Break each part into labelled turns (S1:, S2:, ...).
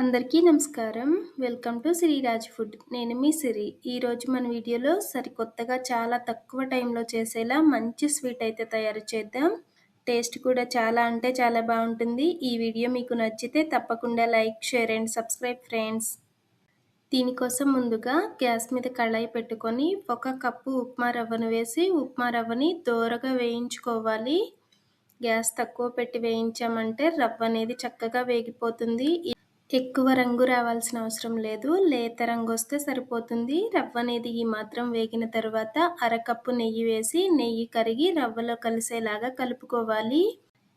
S1: అందరికీ నమస్కారం. Welcome to Sreeraj food. నేను మీ సిరి. ఈరోజు మన వీడియోలో సరికొత్తగా చాలా తక్కువ టైంలో చేసేలా మంచి స్వీట్ అయితే తయారు చేద్దాం. టేస్ట్ కూడా చాలా అంటే చాలా బాగుంటుంది. ఈ వీడియో మీకు నచ్చితే తప్పకుండా like, share and subscribe friends. దీనికోసం ముందుగా గ్యాస్ మీద కళాయి పెట్టుకొని 1 కప్పు ఉప్మా రవ్వను వేసి ఉప్మా రవ్వని దోరగా వేయించుకోవాలి. గ్యాస్ తక్కువ పెట్టి వేయించామంటే రవ్వ అనేది చక్కగా వేగిపోతుంది. ఎక్కువ రంగు రావాల్సిన అవసరం లేదు. లేత రంగు వస్తే సరిపోతుంది. రవ్వ అనేది ఈ మాత్రం వేగిన తర్వాత అరకప్పు నెయ్యి వేసి నెయ్యి కరిగి రవ్వలో కలిసేలాగా కలుపుకోవాలి.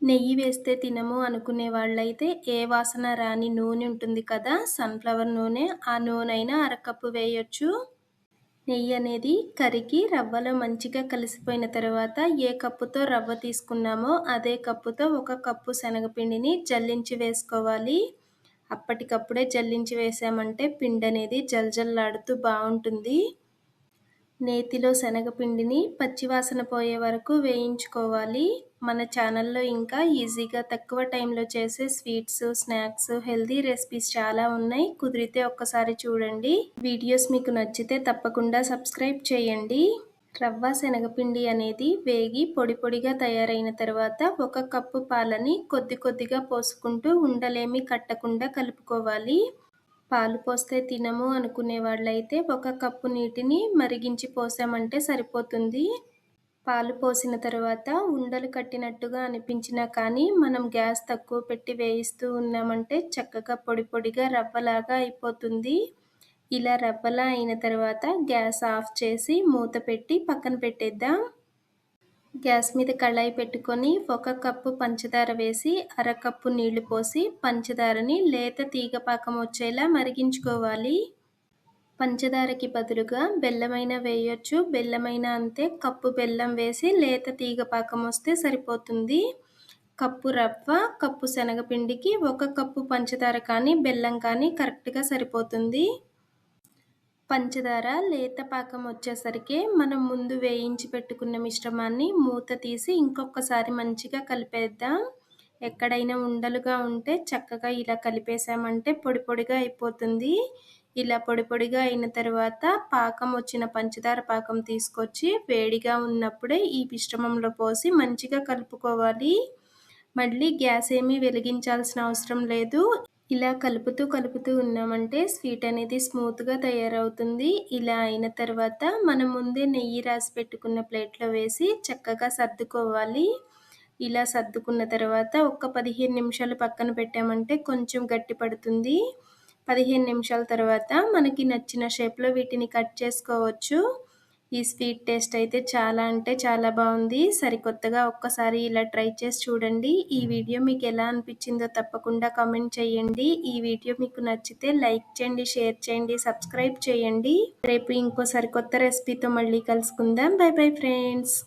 S1: నెయ్యి వేస్తే తినము అనుకునే వాళ్ళైతే ఏ వాసన రాని నూనె ఉంటుంది కదా, సన్ఫ్లవర్ నూనె, ఆ నూనె అయినా అరకప్పు వేయొచ్చు. నెయ్యి అనేది కరిగి రవ్వలో మంచిగా కలిసిపోయిన తర్వాత ఏ కప్పుతో రవ్వ తీసుకున్నామో అదే కప్పుతో 1 కప్పు శనగపిండిని జల్లించి వేసుకోవాలి. అప్పటికప్పుడే జల్లించి వేసామంటే పిండి అనేది జల్జల్లాడుతూ బాగుంటుంది. నేతిలో శనగపిండిని పచ్చివాసన పోయే వరకు వేయించుకోవాలి. మన ఛానల్లో ఇంకా ఈజీగా తక్కువ టైంలో చేసే స్వీట్స్, స్నాక్స్, హెల్దీ రెసిపీస్ చాలా ఉన్నాయి. కుదిరితే ఒక్కసారి చూడండి. వీడియోస్ మీకు నచ్చితే తప్పకుండా సబ్స్క్రైబ్ చేయండి. రవ్వ, శనగపిండి అనేది వేగి పొడి పొడిగా తయారైన తర్వాత 1 కప్పు పాలని కొద్ది కొద్దిగా పోసుకుంటూ ఉండలేమి కట్టకుండా కలుపుకోవాలి. పాలు పోస్తే తినము అనుకునే వాళ్ళైతే 1 కప్పు నీటిని మరిగించి పోసామంటే సరిపోతుంది. పాలు పోసిన తర్వాత ఉండలు కట్టినట్టుగా అనిపించినా కానీ మనం గ్యాస్ తక్కువ పెట్టి వేయిస్తూ ఉన్నామంటే చక్కగా పొడి పొడిగా రవ్వలాగా అయిపోతుంది. ఇలా రవ్వలా అయిన తర్వాత గ్యాస్ ఆఫ్ చేసి మూత పెట్టి పక్కన పెట్టేద్దాం. గ్యాస్ మీద కళాయి పెట్టుకొని 1 కప్పు పంచదార వేసి అరకప్పు నీళ్లు పోసి పంచదారని లేత తీగ పాకం వచ్చేలా మరిగించుకోవాలి. పంచదారకి బదులుగా బెల్లమైనా వేయొచ్చు. బెల్లమైనా అంతే. కప్పు బెల్లం వేసి లేత తీగ పాకం వస్తే సరిపోతుంది. కప్పు రవ్వ, కప్పు శనగపిండికి 1 కప్పు పంచదార కానీ బెల్లం కానీ కరెక్ట్గా సరిపోతుంది. పంచదార లేత పాకం వచ్చేసరికి మనం ముందు వేయించి పెట్టుకున్న మిశ్రమాన్ని మూత తీసి ఇంకొకసారి మంచిగా కలిపేద్దాం. ఎక్కడైనా ఉండలుగా ఉంటే చక్కగా ఇలా కలిపేసామంటే పొడి పొడిగా అయిపోతుంది. ఇలా పొడి పొడిగా అయిన తర్వాత పాకం వచ్చిన పంచదార పాకం తీసుకొచ్చి వేడిగా ఉన్నప్పుడే ఈ మిశ్రమంలో పోసి మంచిగా కలుపుకోవాలి. మళ్ళీ గ్యాస్ ఏమీ వెలిగించాల్సిన అవసరం లేదు. ఇలా కలుపుతూ ఉన్నామంటే స్వీట్ అనేది స్మూత్గా తయారవుతుంది. ఇలా అయిన తర్వాత మనం ముందే నెయ్యి రాసి పెట్టుకున్న ప్లేట్లో వేసి చక్కగా సర్దుకోవాలి. ఇలా సర్దుకున్న తర్వాత ఒక 15 నిమిషాలు పక్కన పెట్టామంటే కొంచెం గట్టి పడుతుంది. 15 నిమిషాల తర్వాత మనకి నచ్చిన షేప్లో వీటిని కట్ చేసుకోవచ్చు. ఈ స్వీట్ టేస్ట్ అయితే చాలా అంటే చాలా బాగుంది. సరికొత్తగా ఒక్కసారి ఇలా ట్రై చేసి చూడండి. ఈ వీడియో మీకు ఎలా అనిపించిందో తప్పకుండా కామెంట్ చేయండి. ఈ వీడియో మీకు నచ్చితే లైక్ చేయండి, షేర్ చేయండి, సబ్స్క్రైబ్ చేయండి. రేపు ఇంకో సరికొత్త రెసిపీతో మళ్ళీ కలుసుకుందాం. By bye friends.